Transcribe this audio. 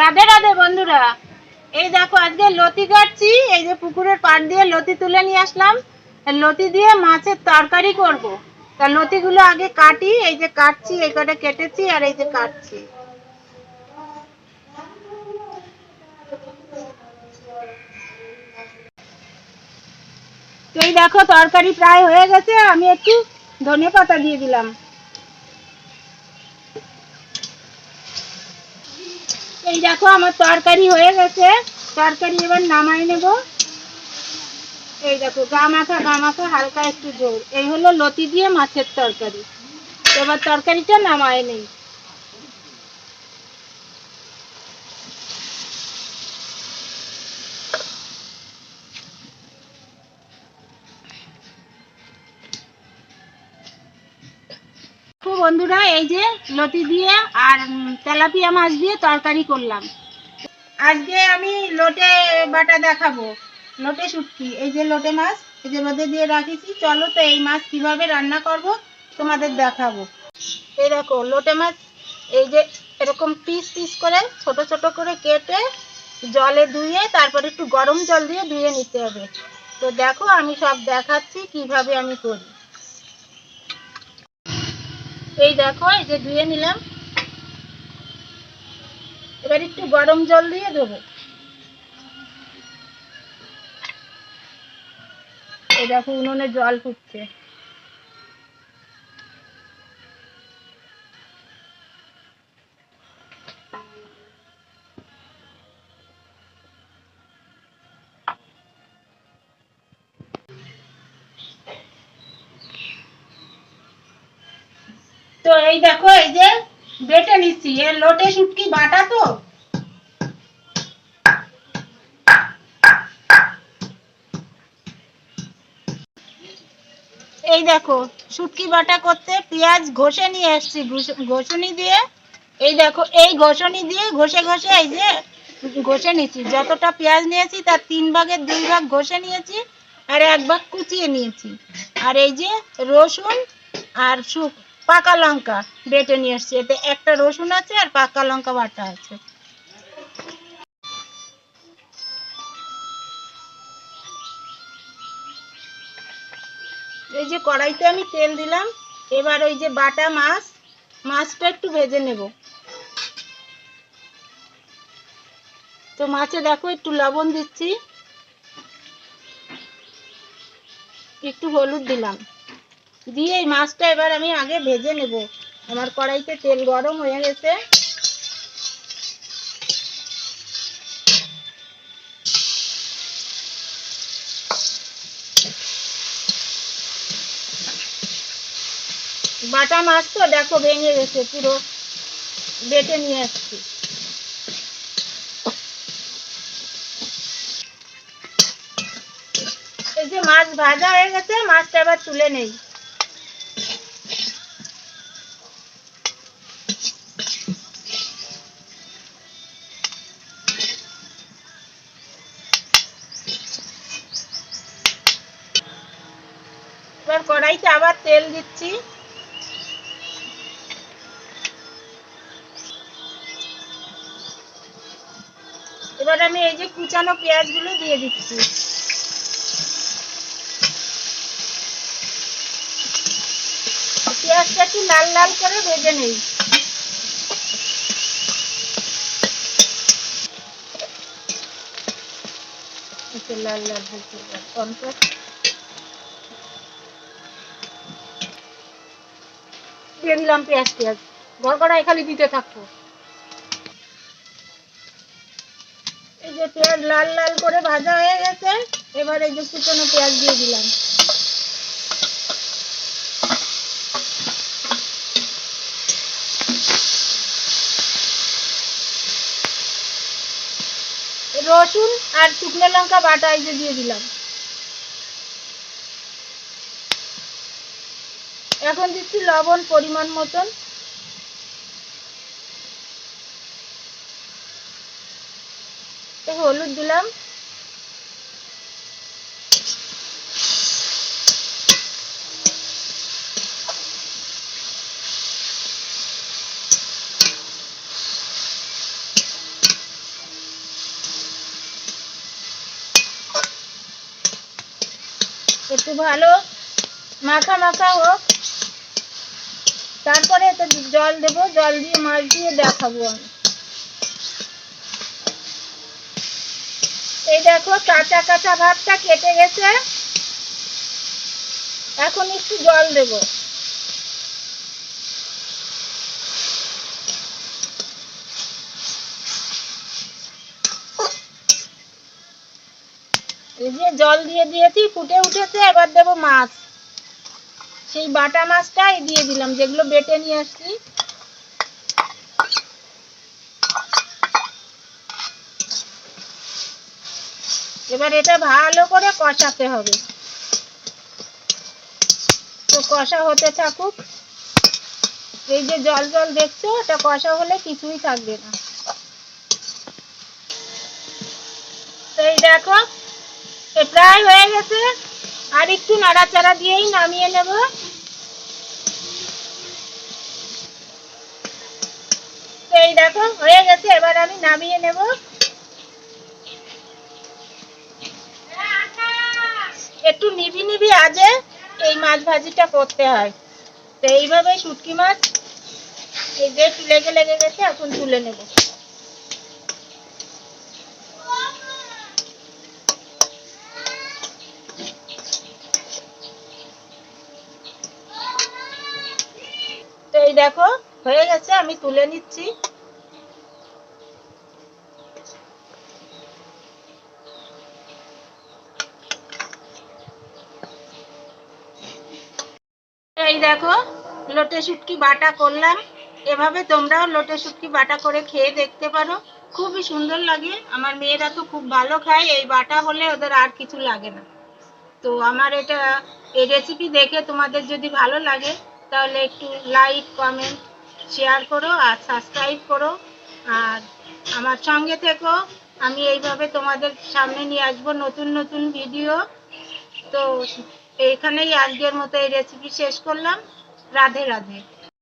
রাধে রাধে বন্ধুরা, এই দেখো আজকে লতি কাটছি। এই যে পুকুরের পাড় দিয়ে লতি তুলে নিয়ে আসলাম। লতি দিয়ে মাছের তরকারি করব। তা লতিগুলো আগে কাটি, এই যে কাটছি, এই কটা কেটেছি আর এই যে কাটছি। তো এই দেখো তরকারি প্রায় হয়ে গেছে, আমি একটু ধনে পাতা দিয়ে দিলাম। এই দেখো আমার তরকারি হয়ে গেছে, তরকারি এবার নামাই নেব। এই দেখো গা মাখা হালকা একটু ঝোল, এই হলো লতি দিয়ে মাছের তরকারি। এবার তরকারিটা নামায় নেই। বন্ধুরা, এই যে লতি দিয়ে আর তেলাপিয়া মাছ দিয়ে তরকারি করলাম। আজকে আমি লোটে বাটা দেখাবো, লোটে শুটকি। এই যে লোটে মাছ, এই যে মধ্যে দিয়ে রাখিছি। চলো তো এই মাছ কিভাবে রান্না করব তোমাদের দেখাবো। এই দেখো লোটে মাছ, এই যে এরকম পিস পিস করে ছোট ছোট করে কেটে জলে ধুয়ে তারপর একটু গরম জল দিয়ে ধুয়ে নিতে হবে। তো দেখো আমি সব দেখাচ্ছি কিভাবে আমি করি। এই দেখো এই যে ধুয়ে নিলাম, এবার একটু গরম জল দিয়ে দেবো। এই দেখো উনুনে জল ফুটছে। তো এই দেখো এই যে বেটে নিচ্ছি, এর লোটে শুটকি বাটা। তো এই দেখো শুটকি বাটা করতে পেঁয়াজ ঘষে নিয়ে এসছি ঘষুনি দিয়ে। এই দেখো এই ঘষুনি দিয়ে ঘষে ঘষে এই যে ঘষে নিয়েছি। যতটা পেঁয়াজ নিয়েছি তার 3/2 ভাগ ঘষে নিয়েছি আর 1 ভাগ কুচিয়ে নিয়েছি। আর এই যে রসুন আর পাকা লঙ্কা বেটে নিয়ে এসছি। এতে একটা রসুন আছে আর পাকা লঙ্কা বাটা আছে। এই যে কড়াইতে আমি তেল দিলাম, এবার ওই যে বাটা মাছটা একটু ভেজে নেব। তো মাছে দেখো একটু লবণ দিচ্ছি, একটু হলুদ দিলাম, দিয়ে এই মাছটা এবার আমি আগে ভেজে নেব। আমার কড়াইতে তেল গরম হয়ে গেছে। বাটা মাছ তো দেখো ভেঙে গেছে, পুরো বেটে নিয়ে আসছি। এই যে মাছ ভাজা হয়ে গেছে, মাছটা এবার তুলে নেই। এবার কড়াইতে আবার তেল দিচ্ছি। এবার আমি এই যে কুচানো পেঁয়াজগুলো দিয়ে দিচ্ছি। পেঁয়াজটা একটু লাল লাল করে ভেজে নেই। লাল লাল ভেজে দিয়ে দিলাম পেঁয়াজ গড়গড়ায় খালি দিতে থাকবো। এই যে পেঁয়াজ লাল লাল করে ভাজা হয়ে গেছে, এবার এই যে কুচানো পেঁয়াজ দিয়ে দিলাম। রসুন আর শুকনো লঙ্কা বাটা এই যে দিয়ে দিলাম। এখন দিচ্ছি লবণ পরিমাণ মতন। হলুদ দিলাম। একটু ভালো মাখা মাখা হোক, তারপরে এতে জল দেব, জল দিয়ে মাছ দিয়ে দেখাবো আমি। এই দেখো কাঁচা কাঁচা ভাবটা কেটে গেছে, এখন একটু জল দেব। এই যে জল দিয়ে দিয়েছি, ফুটে উঠেছে, এবার দেব মাছ। সেই বাটা মাছটাই দিয়ে দিলাম, যেগুলো বেটে নিয়ে আসছি। এবার এটা ভালো করে কষাতে হবে, তো কষা হতে থাকুক। এই যে জল জল দেখছো, এটা কষা হলে কিছুই থাকবে না। তো এই দেখো প্রায় হয়ে গেছে, আর একটু নাড়াচাড়া দিয়েই নামিয়ে নেব। তো এই দেখো হয়ে গেছে, এবার আমি নামিয়ে নেব। একটু নিবি নিবি আজে এই মাছ ভাজিটা করতে হয়। তো এইভাবে শুটকি মাছ এই যে লেগে লেগে গেছে, এখন তুলে নেব। তো এই দেখো হয়ে গেছে, আমি তুলে নিচ্ছি। এই দেখো লোটে শুটকি বাটা করলাম। এভাবে তোমরাও লোটে শুটকি বাটা করে খেয়ে দেখতে পারো, খুবই সুন্দর লাগে। আমার মেয়েরা তো খুব ভালো খায়, এই বাটা হলে ওদের আর কিছু লাগে না। তো আমার এই রেসিপি দেখে তোমাদের যদি ভালো লাগে, তাহলে একটু লাইক কমেন্ট শেয়ার করো আর সাবস্ক্রাইব করো, আর আমার সঙ্গে থেকো। আমি এইভাবে তোমাদের সামনে নিয়ে আসবো নতুন নতুন ভিডিও। তো এইখানেই আজকের মতো এই রেসিপি শেষ করলাম। রাধে রাধে।